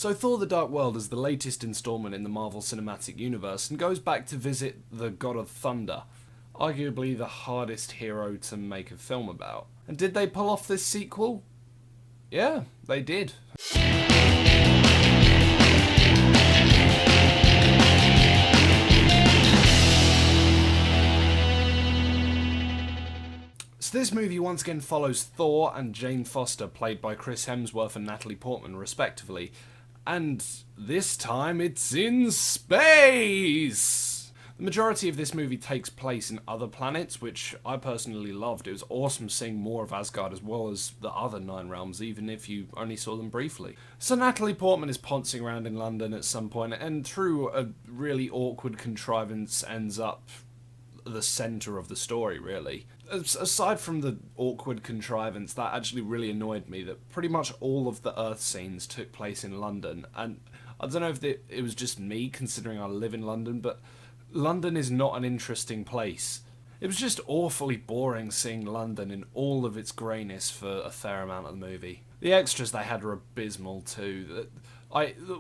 So Thor the Dark World is the latest installment in the Marvel Cinematic Universe and goes back to visit the God of Thunder, arguably the hardest hero to make a film about. And did they pull off this sequel? Yeah, they did. So this movie once again follows Thor and Jane Foster, played by Chris Hemsworth and Natalie Portman respectively, and this time it's in space! The majority of this movie takes place in other planets, which I personally loved. It was awesome seeing more of Asgard as well as the other 9 realms, even if you only saw them briefly. So Natalie Portman is pouncing around in London at some point, and through a really awkward contrivance ends up the centre of the story, really. Aside from the awkward contrivance, that actually really annoyed me, that pretty much all of the Earth scenes took place in London, and I don't know if it was just me, considering I live in London, but London is not an interesting place. It was just awfully boring seeing London in all of its greyness for a fair amount of the movie. The extras they had were abysmal too.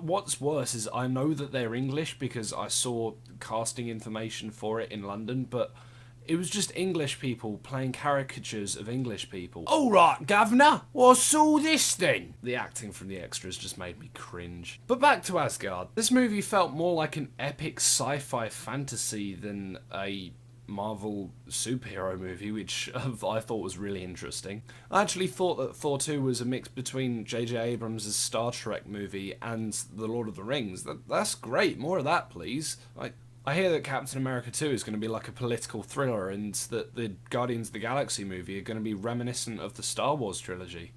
What's worse is I know that they're English because I saw casting information for it in London, but it was just English people playing caricatures of English people. Alright, governor, what's all this then? The acting from the extras just made me cringe. But back to Asgard. This movie felt more like an epic sci-fi fantasy than a Marvel superhero movie, which I thought was really interesting. I actually thought that Thor 2 was a mix between J.J. Abrams' Star Trek movie and The Lord of the Rings. That's great, more of that please. I hear that Captain America 2 is going to be like a political thriller, and that the Guardians of the Galaxy movie are going to be reminiscent of the Star Wars trilogy.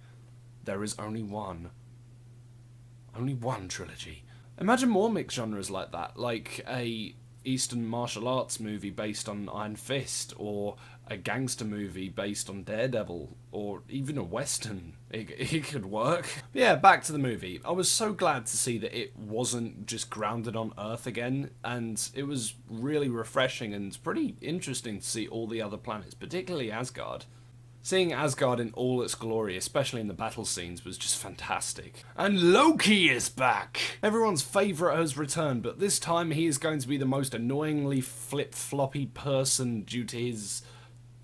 There is only one. Only one trilogy. Imagine more mixed genres like that, like a Eastern martial arts movie based on Iron Fist, or a gangster movie based on Daredevil, or even a western. It could work. But yeah, back to the movie. I was so glad to see that it wasn't just grounded on Earth again, and it was really refreshing and pretty interesting to see all the other planets, particularly Asgard. Seeing Asgard in all its glory, especially in the battle scenes, was just fantastic. And Loki is back! Everyone's favourite has returned, but this time he is going to be the most annoyingly flip-floppy person due to his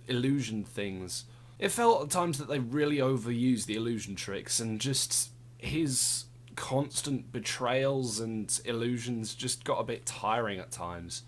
illusion things. It felt at times that they really overused the illusion tricks, and just his constant betrayals and illusions just got a bit tiring at times.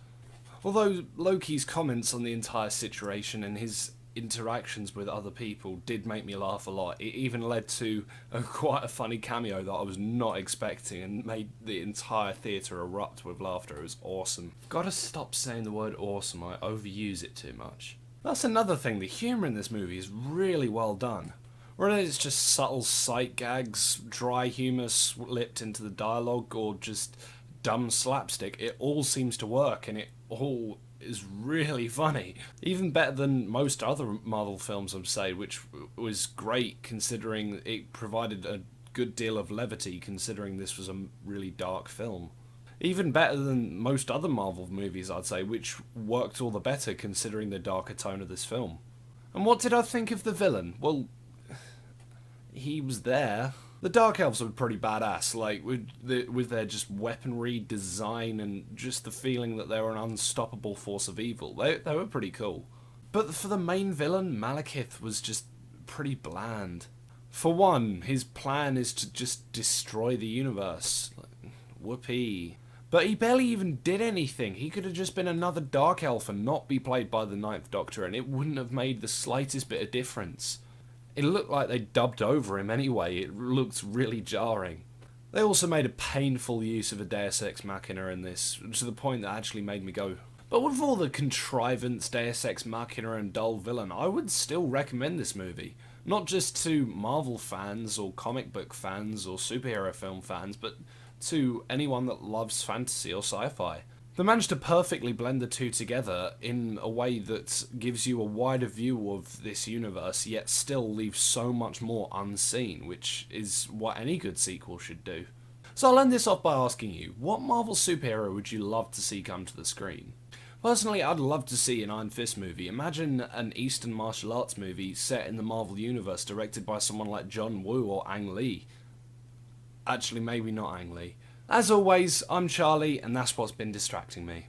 Although Loki's comments on the entire situation and his interactions with other people did make me laugh a lot. It even led to quite a funny cameo that I was not expecting and made the entire theatre erupt with laughter. It was awesome. Gotta stop saying the word awesome, I overuse it too much. That's another thing, the humour in this movie is really well done. Whether it's just subtle sight gags, dry humour slipped into the dialogue, or just dumb slapstick, it all seems to work, and it all is really funny. Even better than most other Marvel films, I'd say, which was great considering it provided a good deal of levity considering this was a really dark film. Even better than most other Marvel movies, I'd say, which worked all the better considering the darker tone of this film. And what did I think of the villain? Well, he was there. The Dark Elves were pretty badass, like, with their just weaponry, design, and just the feeling that they were an unstoppable force of evil. They were pretty cool. But for the main villain, Malekith was just pretty bland. For one, his plan is to just destroy the universe. Whoopee. But he barely even did anything. He could have just been another Dark Elf and not be played by the Ninth Doctor, and it wouldn't have made the slightest bit of difference. It looked like they dubbed over him anyway. It looked really jarring. They also made a painful use of a Deus Ex Machina in this, to the point that actually made me go, but with all the contrivance, Deus Ex Machina and dull villain, I would still recommend this movie. Not just to Marvel fans, or comic book fans, or superhero film fans, but to anyone that loves fantasy or sci-fi. They managed to perfectly blend the two together in a way that gives you a wider view of this universe, yet still leaves so much more unseen, which is what any good sequel should do. So I'll end this off by asking you, what Marvel superhero would you love to see come to the screen? Personally, I'd love to see an Iron Fist movie. Imagine an Eastern martial arts movie set in the Marvel universe directed by someone like John Woo or Ang Lee. Actually, maybe not Ang Lee. As always, I'm Charlie, and that's what's been distracting me.